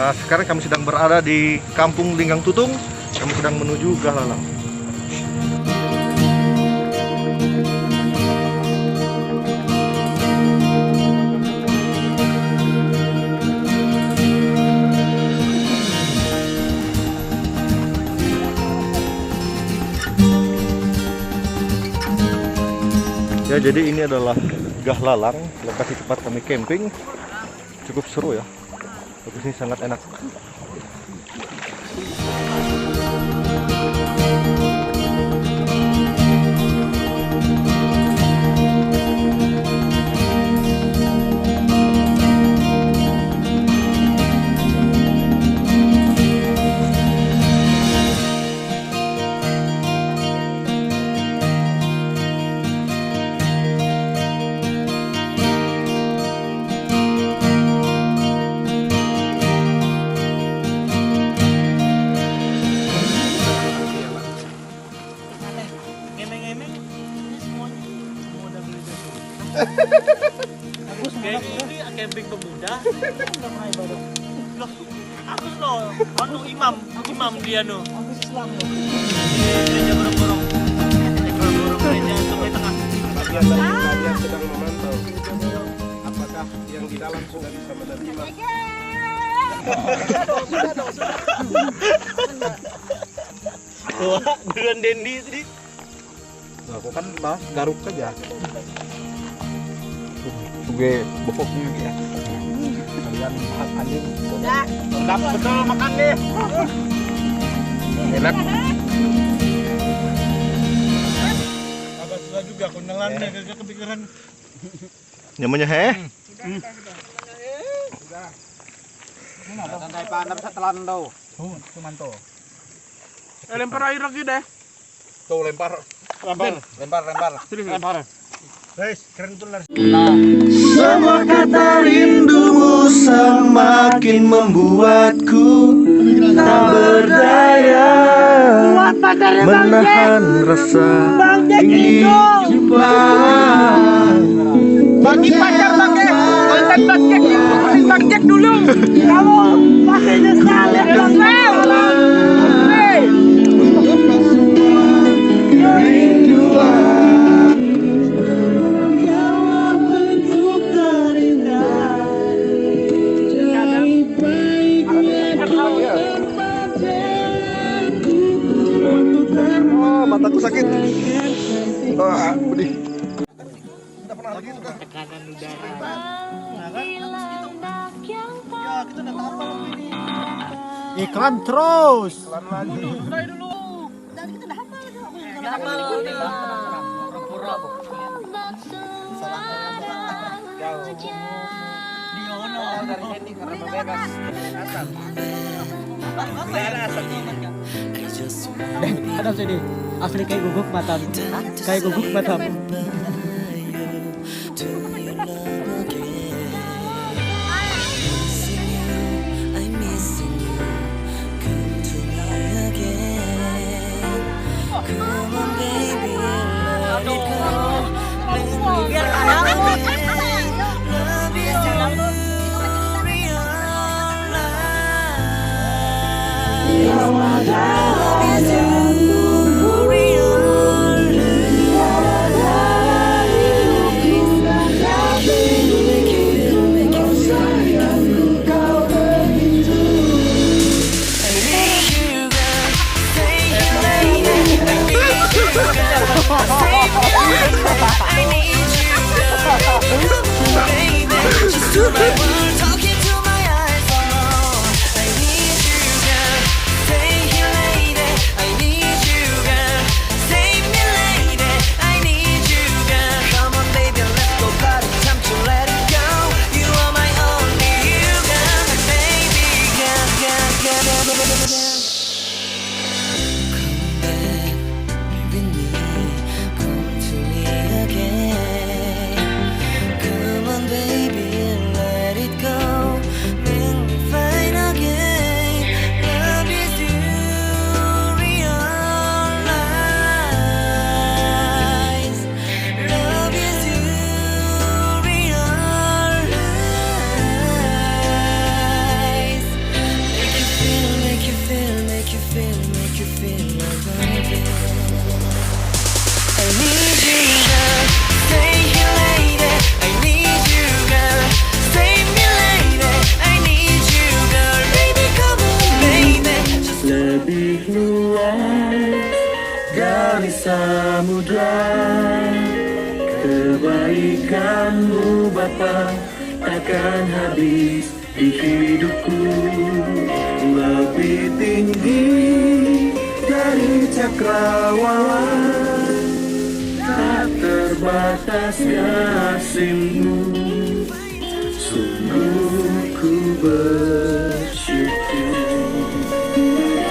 Sekarang kami sedang berada di Kampung Linggang Tutung. Kami sedang menuju Gahlalang. Ya, jadi ini adalah Gahlalang, lokasi tempat kami camping. Cukup seru ya. Lokasi sangat enak. Kayak gini camping pemuda. Loh, aku loh, anu imam dia no. Aku Islam loh. Gereja borong-borong. Borong-borong gereja Sungai Tengah. Kalian sedang memantau apakah yang di dalam sudah bisa menerima. Wah, bukan Dendi tadi. Aku kan bahas garuk saja. Gue bokoknya ya. Kalian bahas anjing. Udah. Sedap betul makan deh. Enak. Agak susah juga aku nelannya kagak kepikiran. Namanya heh. Santai panas setelan tuh. Cuman tuh. Lempar air lagi deh. Tuh lempar. Lempar. Sini lempar. Guys, keren tuh Lars. Semua kata rindumu semakin membuatku tak berdaya menahan rasa ingin jumpa. Bagi pacar pakai konten basket dulu. Kamu pakainya sekali dong. Oh, mataku sakit. Ah, pedih. Udah pernah lagi sudah. Tekanan udara. Ya, kita udah tahu kalau ini. Iklan terus. Pelan lagi. Mulai dulu. Dari kita udah hafal aja. Udah hafal nih. Pura-pura. Diono dari Dendi karena bebas. Ada sini. Asli kayak guguk matamu. Kayak guguk matamu. I need samudra. Kebaikanmu Bapa takkan habis di hidupku, lebih tinggi dari cakrawala, tak terbatas kasih-Mu.